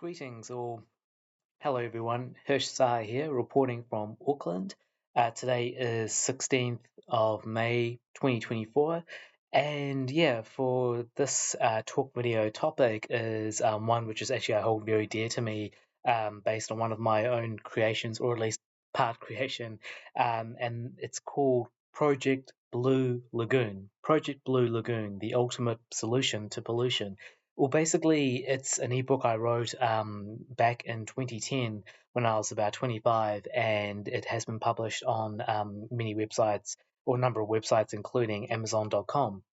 Greetings or hello everyone. Hirsch Sai here, reporting from Auckland. Today is 16th of May 2024, and for this talk video topic is one which is actually I hold very dear to me, based on one of my own creations, or at least part creation, and it's called Project Blue Lagoon. Project Blue Lagoon, the ultimate solution to pollution. Well, basically, it's an ebook I wrote back in 2010 when I was about 25, and it has been published on many websites, or a number of websites, including Amazon.com.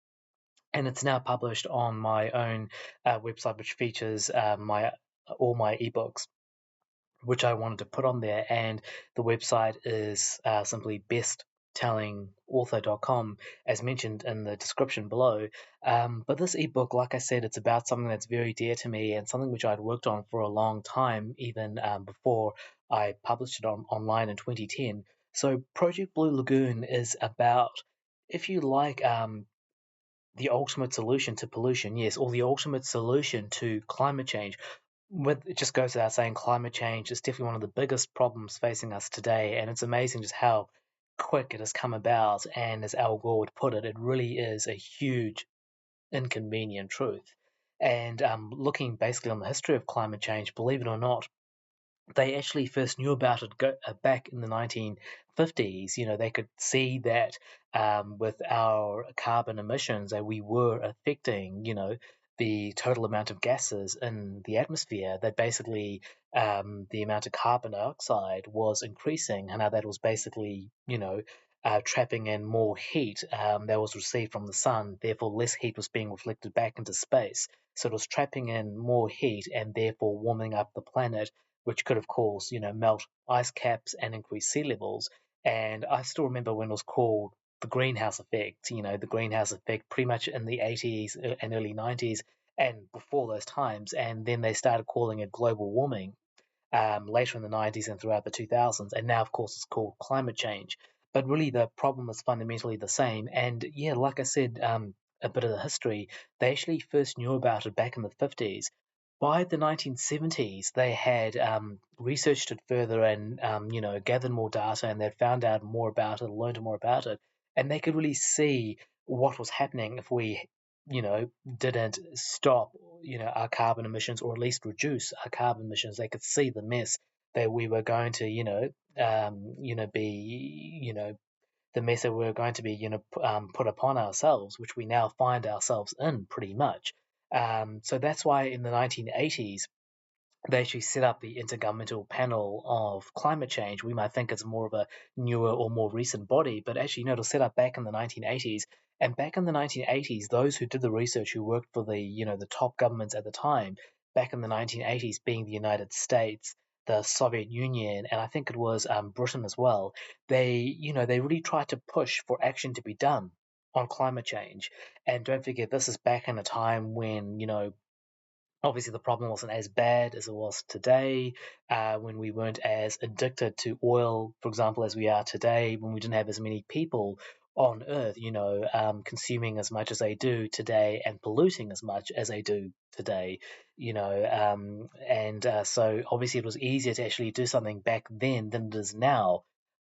And it's now published on my own website, which features my all my ebooks, which I wanted to put on there. And the website is simply besttellingauthor.com, as mentioned in the description below. But this ebook, like I said, it's about something that's very dear to me and something which I'd worked on for a long time, even before I published it online in 2010. So, Project Blue Lagoon is about, if you like, the ultimate solution to pollution, yes, or the ultimate solution to climate change. It just goes without saying, climate change is definitely one of the biggest problems facing us today, and it's amazing just how quick it has come about. And as Al Gore would put it, it really is a huge, inconvenient truth. And looking basically on the history of climate change, believe it or not, they actually first knew about it back in the 1950s. They could see that with our carbon emissions that we were affecting, the total amount of gases in the atmosphere, that basically the amount of carbon dioxide was increasing, and how that was basically, trapping in more heat that was received from the sun. Therefore, less heat was being reflected back into space. So it was trapping in more heat and therefore warming up the planet, which could, of course, melt ice caps and increase sea levels. And I still remember when it was called the greenhouse effect, the greenhouse effect pretty much in the 80s and early 90s and before those times. And then they started calling it global warming later in the 90s and throughout the 2000s. And now, of course, it's called climate change. But really, the problem is fundamentally the same. And yeah, like I said, a bit of the history, they actually first knew about it back in the 50s. By the 1970s, they had researched it further and, gathered more data, and they'd found out more about it, learned more about it, and they could really see what was happening if we, didn't stop, our carbon emissions, or at least reduce our carbon emissions. They could see the mess that we were going to, be, the mess that we were going to be, put upon ourselves, which we now find ourselves in pretty much. So that's why in the 1980s, they actually set up the Intergovernmental Panel of Climate Change. We might think it's more of a newer or more recent body, but actually, it was set up back in the 1980s. And back in the 1980s, those who did the research, who worked for the top governments at the time, back in the 1980s, being the United States, the Soviet Union, and I think it was Britain as well, they really tried to push for action to be done on climate change. And don't forget, this is back in a time when, obviously, the problem wasn't as bad as it was today, when we weren't as addicted to oil, for example, as we are today, when we didn't have as many people on Earth, consuming as much as they do today and polluting as much as they do today, and so obviously it was easier to actually do something back then than it is now.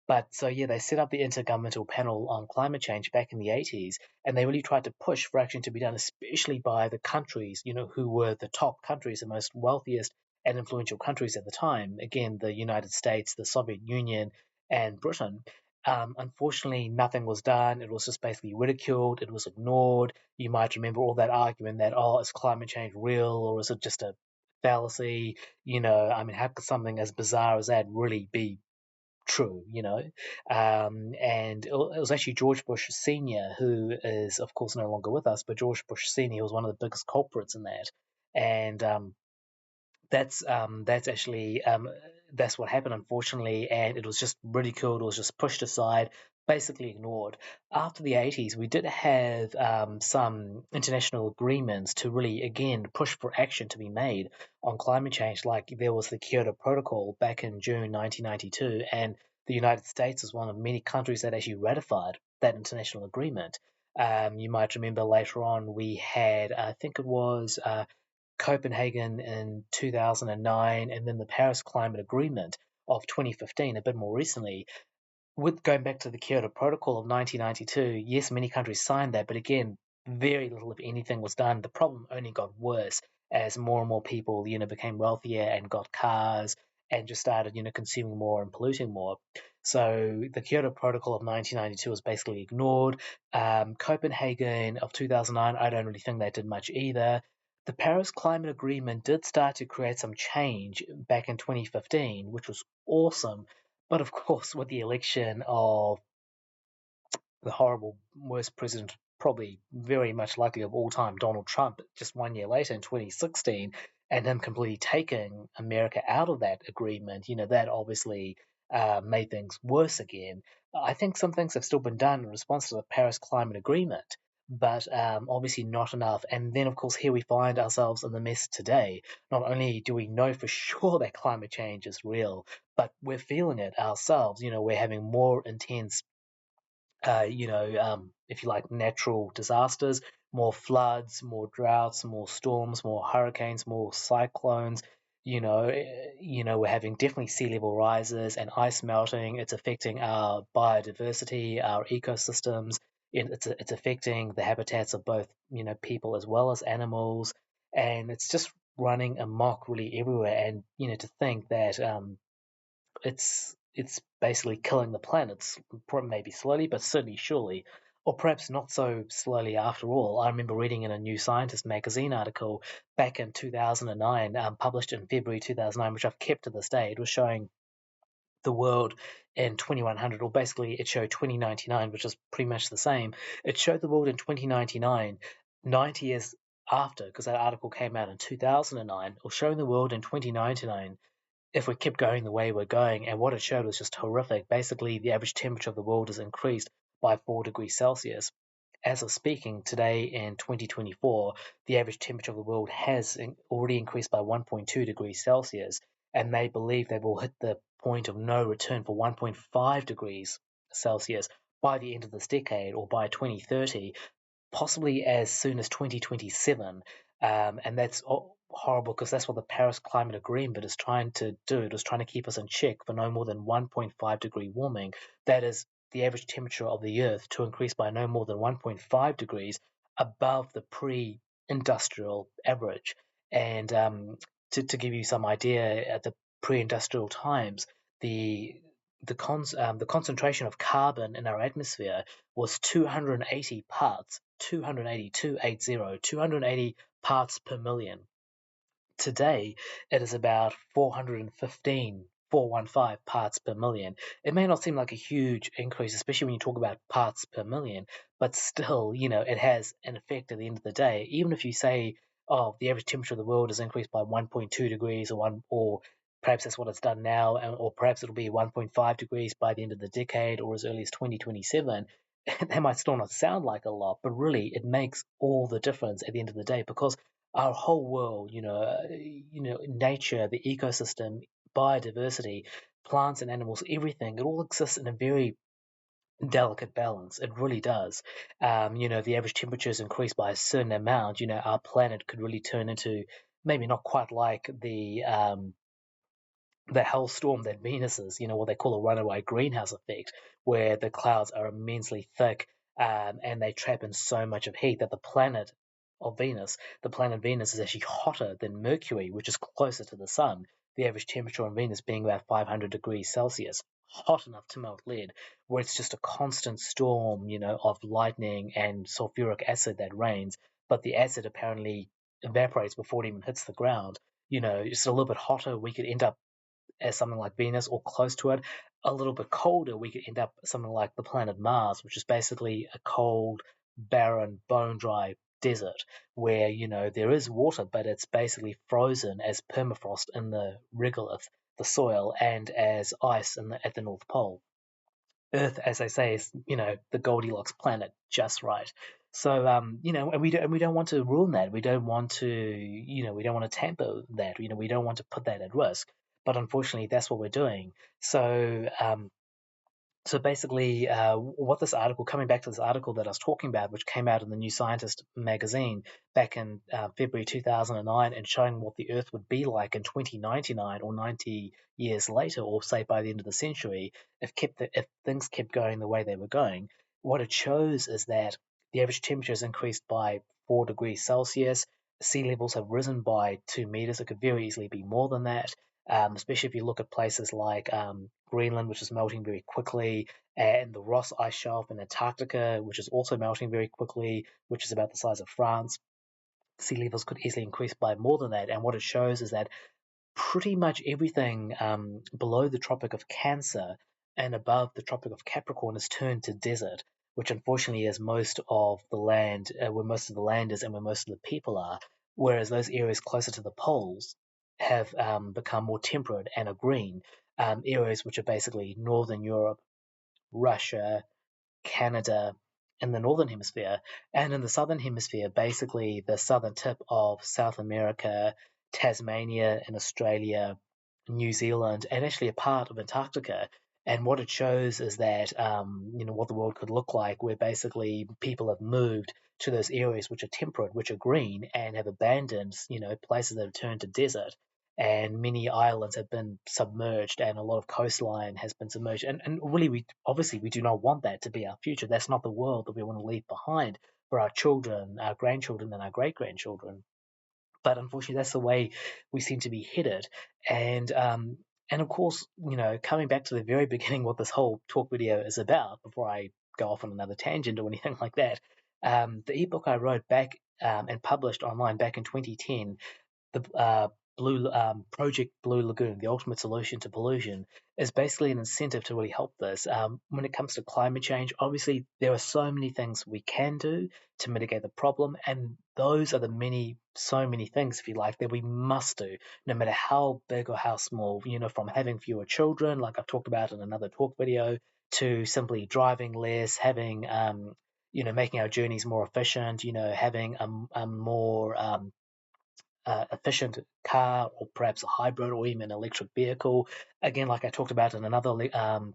But so yeah, they set up the Intergovernmental Panel on Climate Change back in the 80s, and they really tried to push for action to be done, especially by the countries, who were the top countries, the most wealthiest and influential countries at the time. Again, the United States, the Soviet Union, and Britain. Unfortunately, nothing was done. It was just basically ridiculed. It was ignored. You might remember all that argument that, oh, is climate change real, or is it just a fallacy? I mean, how could something as bizarre as that really be true, and it was actually George Bush Sr., who is, of course, no longer with us, but George Bush Sr. was one of the biggest culprits in that. And that's actually that's what happened, unfortunately, and it was just ridiculed. It was just pushed aside, basically ignored. After the 80s, we did have some international agreements to really, again, push for action to be made on climate change. Like there was the Kyoto Protocol back in June 1992, and the United States was one of many countries that actually ratified that international agreement. You might remember later on we had, I think it was Copenhagen in 2009, and then the Paris Climate Agreement of 2015, a bit more recently. With going back to the Kyoto Protocol of 1992, yes, many countries signed that, but again, very little, if anything, was done. The problem only got worse as more and more people, became wealthier and got cars and just started, consuming more and polluting more. So the Kyoto Protocol of 1992 was basically ignored. Copenhagen of 2009, I don't really think they did much either. The Paris Climate Agreement did start to create some change back in 2015, which was awesome. But of course, with the election of the horrible, worst president, probably very much likely of all time, Donald Trump, just 1 year later in 2016, and him completely taking America out of that agreement, that obviously made things worse again. I think some things have still been done in response to the Paris Climate Agreement, but obviously not enough. And then, of course, here we find ourselves in the mess today. Not only do we know for sure that climate change is real, but we're feeling it ourselves. We're having more intense if you like, natural disasters, more floods, more droughts, more storms, more hurricanes, more cyclones. We're having definitely sea level rises and ice melting. It's affecting our biodiversity, our ecosystems. It's affecting the habitats of both, people as well as animals, and it's just running amok really everywhere. And to think that it's basically killing the planet, maybe slowly, but certainly surely, or perhaps not so slowly after all. I remember reading in a New Scientist magazine article back in 2009, published in February 2009, which I've kept to this day. It was showing the world in 2100, or basically it showed 2099, which is pretty much the same. It showed the world in 2099, 90 years after, because that article came out in 2009, or showing the world in 2099 if we kept going the way we're going. And what it showed was just horrific. Basically, the average temperature of the world has increased by 4 degrees Celsius. As of speaking, today in 2024, the average temperature of the world has already increased by 1.2 degrees Celsius, and they believe they will hit the point of no return for 1.5 degrees Celsius by the end of this decade, or by 2030, possibly as soon as 2027. And that's horrible, because that's what the Paris Climate Agreement is trying to do. It was trying to keep us in check for no more than 1.5-degree warming. That is the average temperature of the Earth to increase by no more than 1.5 degrees above the pre-industrial average. And to give you some idea, at the pre-industrial times, the the concentration of carbon in our atmosphere was 280 parts, 280, 280, 280 parts per million. Today, it is about 415, 415 parts per million. It may not seem like a huge increase, especially when you talk about parts per million, but still, it has an effect at the end of the day. Even if you say, oh, the average temperature of the world has increased by 1.2 degrees, or perhaps that's what it's done now, or perhaps it'll be 1.5 degrees by the end of the decade, or as early as 2027. That might still not sound like a lot, but really it makes all the difference at the end of the day, because our whole world, nature, the ecosystem, biodiversity, plants and animals, everything, it all exists in a very delicate balance. It really does. The average temperature is increased by a certain amount. Our planet could really turn into, maybe not quite like the hellstorm that Venus is, what they call a runaway greenhouse effect, where the clouds are immensely thick, and they trap in so much of heat that the planet Venus is actually hotter than Mercury, which is closer to the sun. The average temperature on Venus being about 500 degrees Celsius, hot enough to melt lead, where it's just a constant storm, of lightning and sulfuric acid that rains, but the acid apparently evaporates before it even hits the ground. Just a little bit hotter, we could end up as something like Venus or close to it. A little bit colder, we could end up something like the planet Mars, which is basically a cold, barren, bone dry desert where, there is water, but it's basically frozen as permafrost in the regolith, the soil, and as ice at the North Pole. Earth, as they say, is the Goldilocks planet, just right. So and we don't want to ruin that. We don't want to we don't want to tamper that. We don't want to put that at risk. But unfortunately, that's what we're doing. So So basically, what this article, coming back to this article that I was talking about, which came out in the New Scientist magazine back in February 2009, and showing what the Earth would be like in 2099 or 90 years later, or say by the end of the century, if things kept going the way they were going, what it shows is that the average temperature has increased by 4 degrees Celsius. Sea levels have risen by 2 meters. It could very easily be more than that. Especially if you look at places like Greenland, which is melting very quickly, and the Ross Ice Shelf in Antarctica, which is also melting very quickly, which is about the size of France. Sea levels could easily increase by more than that. And what it shows is that pretty much everything below the Tropic of Cancer and above the Tropic of Capricorn is turned to desert, which unfortunately is most of the land, where most of the land is and where most of the people are. Whereas those areas closer to the poles have become more temperate and are green. Areas which are basically Northern Europe, Russia, Canada in the northern hemisphere, and in the southern hemisphere, basically the southern tip of South America, Tasmania in Australia, New Zealand, and actually a part of Antarctica. And what it shows is that what the world could look like, where basically people have moved to those areas which are temperate, which are green, and have abandoned places that have turned to desert, and many islands have been submerged and a lot of coastline has been submerged. And really, we do not want that to be our future. That's not the world that we want to leave behind for our children, our grandchildren, and our great grandchildren. But unfortunately, that's the way we seem to be headed. And of course, coming back to the very beginning, what this whole talk video is about, before I go off on another tangent or anything like that, the ebook I wrote back and published online back in 2010, the Blue Project Blue Lagoon, the ultimate solution to pollution, is basically an incentive to really help this. When it comes to climate change, obviously there are so many things we can do to mitigate the problem, and those are so many things, if you like, that we must do, no matter how big or how small. From having fewer children, like I've talked about in another talk video, to simply driving less, having making our journeys more efficient. Having a more efficient car, or perhaps a hybrid or even an electric vehicle. Again, like I talked about in another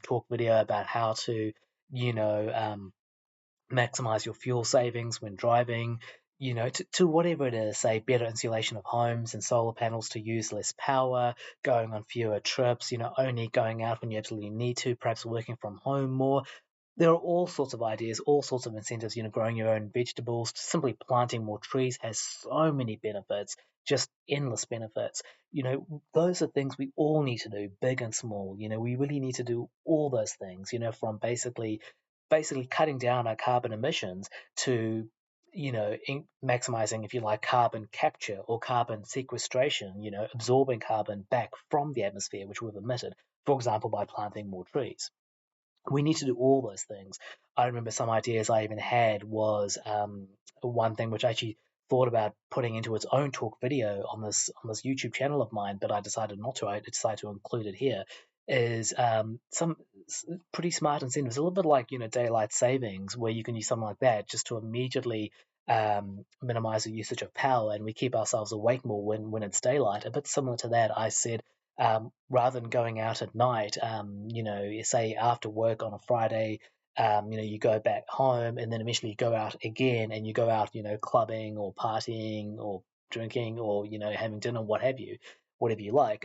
talk video about how to, you know, um, maximize your fuel savings when driving, to whatever it is, say better insulation of homes and solar panels to use less power, going on fewer trips, only going out when you absolutely need to, perhaps working from home more. There are all sorts of ideas, all sorts of incentives. Growing your own vegetables, simply planting more trees has so many benefits, just endless benefits. Those are things we all need to do, big and small. We really need to do all those things. From basically cutting down our carbon emissions to maximizing, if you like, carbon capture or carbon sequestration. Absorbing carbon back from the atmosphere which we've emitted, for example, by planting more trees. We need to do all those things. I remember some ideas I even had was one thing which I actually thought about putting into its own talk video on this YouTube channel of mine, but I decided not to. I decided to include it here. Is some pretty smart incentives, a little bit like daylight savings, where you can use something like that just to immediately minimize the usage of power, and we keep ourselves awake more when it's daylight. A bit similar to that, I said, rather than going out at night, say after work on a Friday, you go back home and then eventually you go out again and you go out, clubbing or partying or drinking or, having dinner, what have you, whatever you like.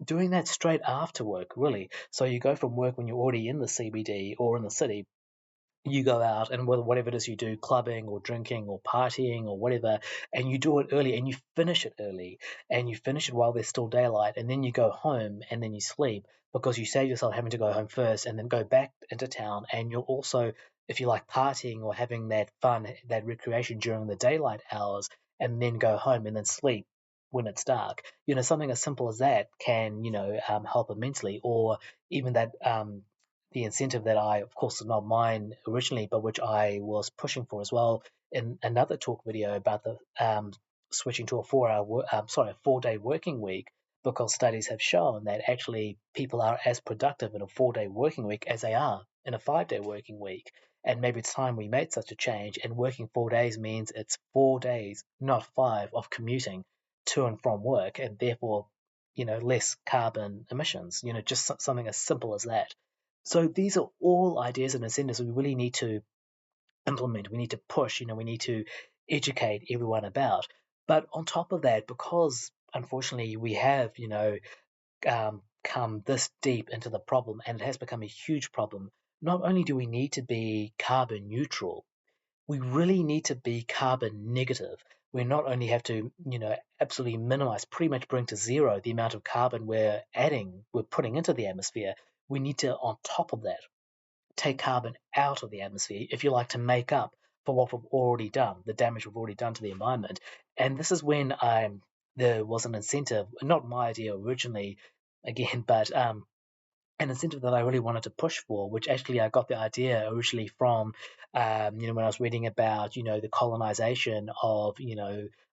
Doing that straight after work, really. So you go from work when you're already in the CBD or in the city, you go out and whatever it is you do, clubbing or drinking or partying or whatever, and you do it early and you finish it early and you finish it while there's still daylight, and then you go home and then you sleep, because you save yourself having to go home first and then go back into town. And you're also, if you like, partying or having that fun, that recreation during the daylight hours, and then go home and then sleep when it's dark. Something as simple as that can help immensely. Or even that the incentive that I, of course, is not mine originally, but which I was pushing for as well in another talk video about the switching to a 4-day working week, because studies have shown that actually people are as productive in a 4-day working week as they are in a 5-day working week. And maybe it's time we made such a change. And working 4 days means it's 4 days, not five, of commuting to and from work, and therefore, less carbon emissions. Just something as simple as that. So these are all ideas and incentives we really need to implement. We need to push, we need to educate everyone about. But on top of that, because unfortunately we have, come this deep into the problem and it has become a huge problem, not only do we need to be carbon neutral, we really need to be carbon negative. We not only have to, absolutely minimize, pretty much bring to zero the amount of carbon we're putting into the atmosphere, we need to, on top of that, take carbon out of the atmosphere, if you like, to make up for what we've already done, the damage we've already done to the environment. And this is when there was an incentive, not my idea originally, again, but an incentive that I really wanted to push for, which actually I got the idea originally from, when I was reading about, the colonization of,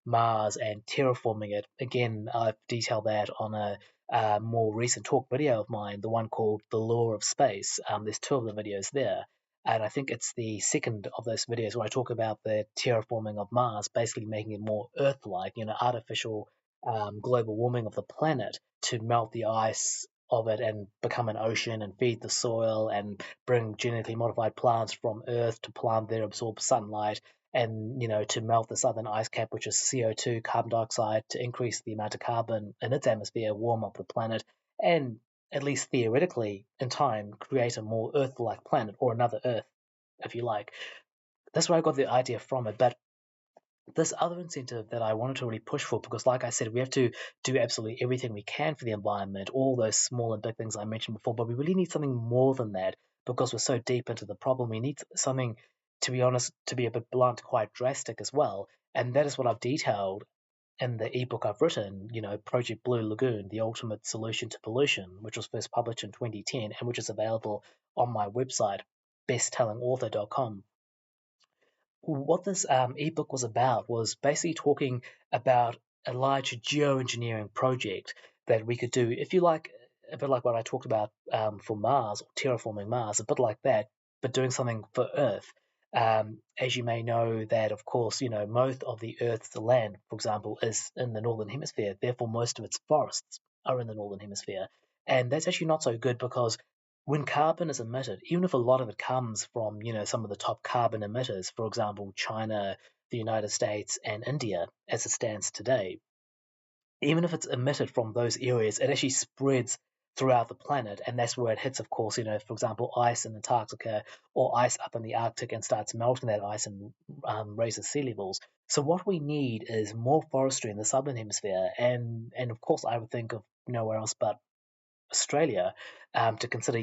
Mars and terraforming it. Again, I've detailed that on a more recent talk video of mine, the one called The Law of Space. There's two of the videos there. And I think it's the second of those videos where I talk about the terraforming of Mars, basically making it more Earth-like, artificial global warming of the planet to melt the ice of it and become an ocean and feed the soil and bring genetically modified plants from Earth to plant there, absorb sunlight, and to melt the southern ice cap, which is CO2, carbon dioxide, to increase the amount of carbon in its atmosphere, warm up the planet, and at least theoretically, in time, create a more Earth-like planet or another Earth, if you like. That's where I got the idea from it. But this other incentive that I wanted to really push for, because like I said, we have to do absolutely everything we can for the environment, all those small and big things I mentioned before, but we really need something more than that because we're so deep into the problem. We need something, to be honest, to be a bit blunt, quite drastic as well. And that is what I've detailed in the ebook I've written, Project Blue Lagoon, the ultimate solution to pollution, which was first published in 2010 and which is available on my website, besttellingauthor.com. What this ebook was about was basically talking about a large geoengineering project that we could do, if you like, a bit like what I talked about for Mars or terraforming Mars, a bit like that, but doing something for Earth. As you may know, that of course, most of the Earth's land, for example, is in the northern hemisphere. Therefore, most of its forests are in the northern hemisphere, and that's actually not so good because when carbon is emitted, even if a lot of it comes from, some of the top carbon emitters, for example, China, the United States, and India, as it stands today, even if it's emitted from those areas, it actually spreads throughout the planet, and that's where it hits, of course, for example, ice in Antarctica or ice up in the Arctic and starts melting that ice and raises sea levels. So what we need is more forestry in the southern hemisphere, and of course, I would think of nowhere else but Australia, to consider,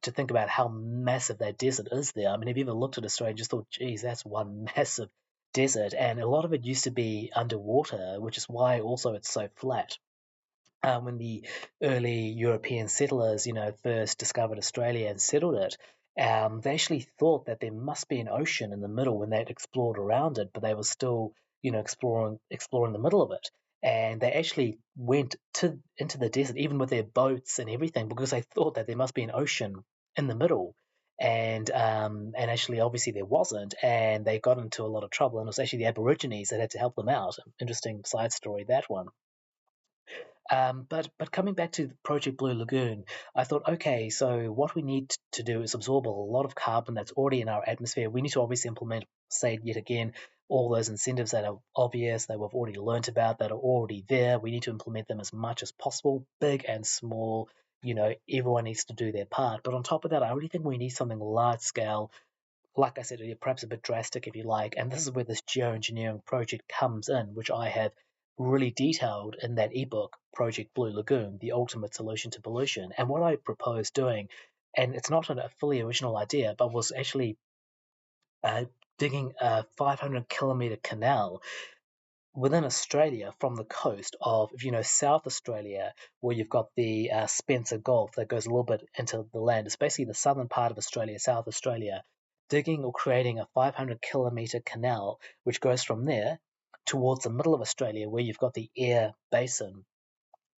to think about how massive that desert is there. I mean, have you ever looked at Australia and just thought, geez, that's one massive desert? And a lot of it used to be underwater, which is why also it's so flat. When the early European settlers, first discovered Australia and settled it, they actually thought that there must be an ocean in the middle when they'd explored around it, but they were still, exploring the middle of it. And they actually went into the desert, even with their boats and everything, because they thought that there must be an ocean in the middle. And actually, obviously, there wasn't, and they got into a lot of trouble. And it was actually the Aborigines that had to help them out. Interesting side story, that one. But coming back to Project Blue Lagoon, I thought, okay, so what we need to do is absorb a lot of carbon that's already in our atmosphere. We need to obviously implement, say yet again, all those incentives that are obvious, that we've already learnt about, that are already there. We need to implement them as much as possible, big and small. Everyone needs to do their part. But on top of that, I really think we need something large scale, like I said earlier, perhaps a bit drastic if you like. And this is where this geoengineering project comes in, which I have really detailed in that ebook, Project Blue Lagoon, the ultimate solution to pollution. And what I propose doing, and it's not a fully original idea, but was actually uh, digging a 500-kilometer canal within Australia from the coast of, if you know, South Australia, where you've got the Spencer Gulf that goes a little bit into the land. It's basically the southern part of Australia, South Australia, digging or creating a 500-kilometre canal which goes from there towards the middle of Australia, where you've got the Eyre Basin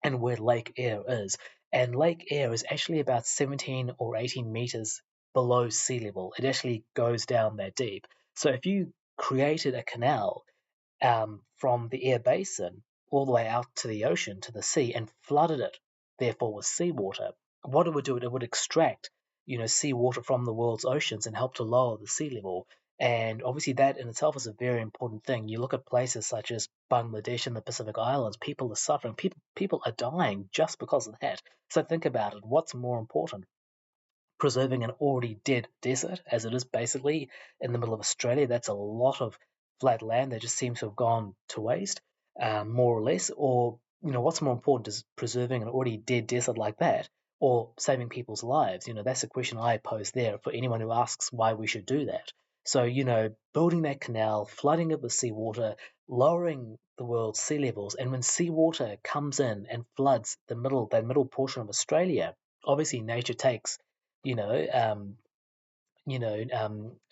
and where Lake Eyre is. And Lake Eyre is actually about 17 or 18 meters below sea level. It actually goes down that deep. So if you created a canal from the Eyre Basin all the way out to the ocean, to the sea, and flooded it, therefore, with seawater, what it would do, it would extract seawater from the world's oceans and help to lower the sea level. And obviously, that in itself is a very important thing. You look at places such as Bangladesh and the Pacific Islands, people are suffering. People are dying just because of that. So think about it. What's more important? Preserving an already dead desert, as it is basically in the middle of Australia. That's a lot of flat land that just seems to have gone to waste, more or less. Or, what's more important is preserving an already dead desert like that, or saving people's lives? That's the question I pose there for anyone who asks why we should do that. So, building that canal, flooding it with seawater, lowering the world's sea levels, and when seawater comes in and floods that middle portion of Australia, obviously nature takes you know,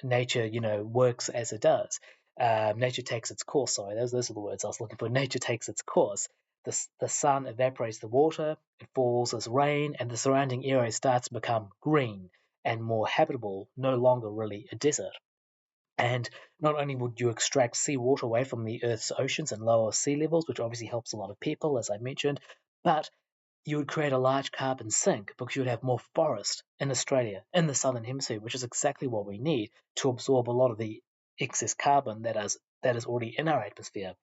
nature, works as it does. Nature takes its course. Sorry, those are the words I was looking for. Nature takes its course. The sun evaporates the water, it falls as rain, and the surrounding area starts to become green and more habitable, no longer really a desert. And not only would you extract seawater away from the Earth's oceans and lower sea levels, which obviously helps a lot of people, as I mentioned, but you would create a large carbon sink because you would have more forest in Australia, in the southern hemisphere, which is exactly what we need to absorb a lot of the excess carbon that is already in our atmosphere,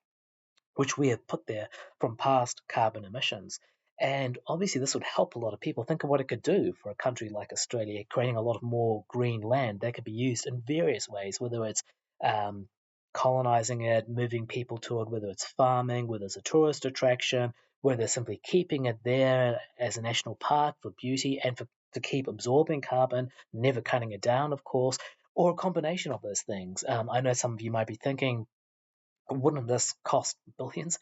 which we have put there from past carbon emissions. And obviously, this would help a lot of people. Think of what it could do for a country like Australia, creating a lot of more green land that could be used in various ways, whether it's um, colonizing it, moving people to it, whether it's farming, whether it's a tourist attraction, whether it's simply keeping it there as a national park for beauty and to keep absorbing carbon, never cutting it down, of course, or a combination of those things. I know some of you might be thinking, wouldn't this cost billions?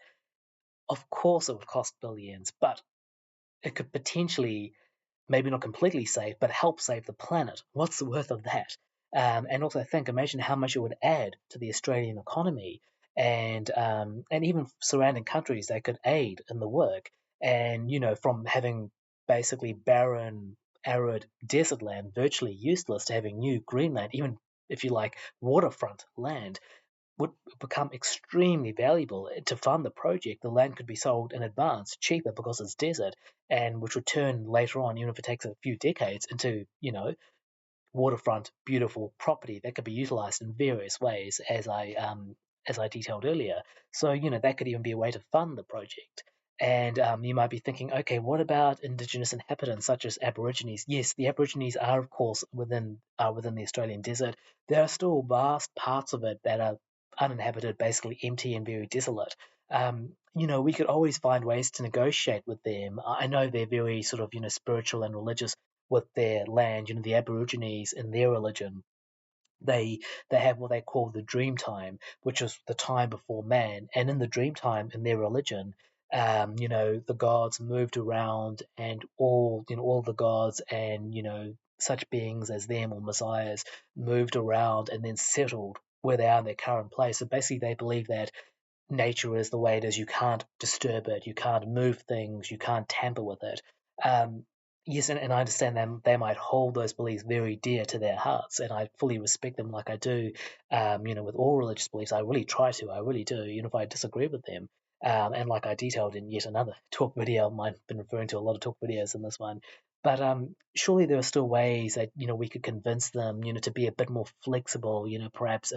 Of course, it would cost billions, but it could potentially, maybe not completely save, but help save the planet. What's the worth of that? And also imagine how much it would add to the Australian economy, and even surrounding countries that could aid in the work. And from having basically barren, arid desert land, virtually useless, to having new green land, even if you like waterfront land, would become extremely valuable to fund the project. The land could be sold in advance, cheaper because it's desert, and which would turn later on, even if it takes a few decades, into waterfront, beautiful property that could be utilized in various ways, as I detailed earlier. So that could even be a way to fund the project. And you might be thinking, okay, what about indigenous inhabitants such as Aborigines? Yes, the Aborigines are, of course, within the Australian desert. There are still vast parts of it that are uninhabited, basically empty and very desolate. We could always find ways to negotiate with them. I know they're very sort of spiritual and religious with their land. The Aborigines in their religion, they they have what they call the dream time, which is the time before man. And in the dream time, in their religion, the gods moved around, and all the gods and such beings as them or messiahs moved around and then settled where they are in their current place. So basically, they believe that nature is the way it is. You can't disturb it. You can't move things. You can't tamper with it. Um, yes, and I understand them. They might hold those beliefs very dear to their hearts, and I fully respect them, like I do. With all religious beliefs, I really try to. I really do. Even if I disagree with them. And like I detailed in yet another talk video of mine, I've been referring to a lot of talk videos in this one. But surely there are still ways that we could convince them, to be a bit more flexible. Perhaps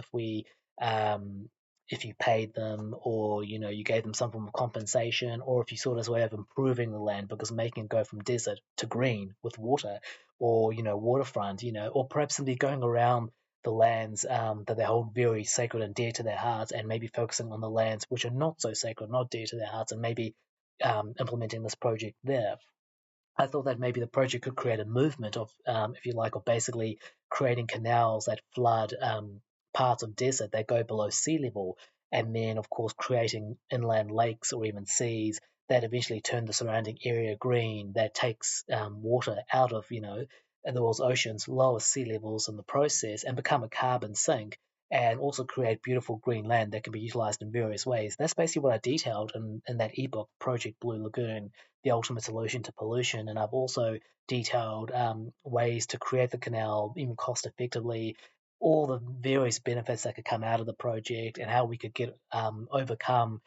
if you paid them, or you gave them some form of compensation, or if you saw it as a way of improving the land because making it go from desert to green with water, or waterfront, or perhaps simply going around the lands that they hold very sacred and dear to their hearts, and maybe focusing on the lands which are not so sacred, not dear to their hearts, and maybe implementing this project there. I thought that maybe the project could create a movement of, if you like, of basically creating canals that flood parts of desert that go below sea level, and then, of course, creating inland lakes or even seas that eventually turn the surrounding area green, that takes water out of, the world's oceans, lower sea levels in the process, and become a carbon sink, and also create beautiful green land that can be utilized in various ways. That's basically what I detailed in that ebook, Project Blue Lagoon, the ultimate solution to pollution. And I've also detailed ways to create the canal even cost effectively, all the various benefits that could come out of the project, and how we could get overcome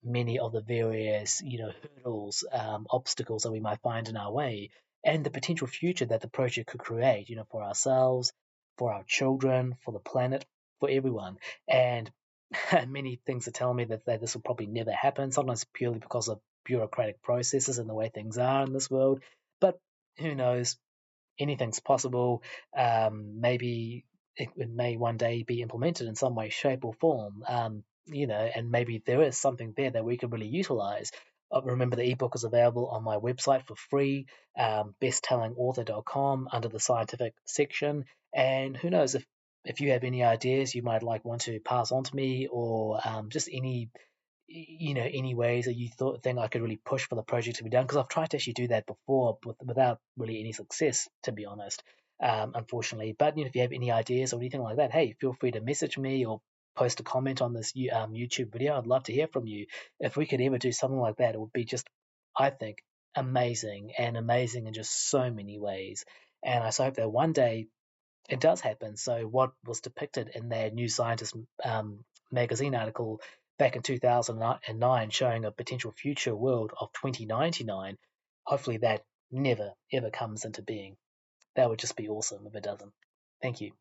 many of the various hurdles, obstacles that we might find in our way. and the potential future that the project could create, for ourselves, for our children, for the planet, for everyone. And many things are telling me that this will probably never happen, sometimes purely because of bureaucratic processes and the way things are in this world. But who knows? Anything's possible. Maybe it may one day be implemented in some way, shape, or form. And maybe there is something there that we could really utilize. Remember, the ebook is available on my website for free, besttellingauthor.com, under the scientific section. And who knows, if you have any ideas you might want to pass on to me, or just any ways that you think I could really push for the project to be done, because I've tried to actually do that before without really any success, to be honest, unfortunately. But if you have any ideas or anything like that, hey, feel free to message me or post a comment on this YouTube video. I'd love to hear from you. If we could ever do something like that, it would be just, I think, amazing, and amazing in just so many ways. And I so hope that one day it does happen. So what was depicted in their New Scientist magazine article back in 2009, showing a potential future world of 2099, hopefully that never ever comes into being. That would just be awesome if it doesn't. Thank you.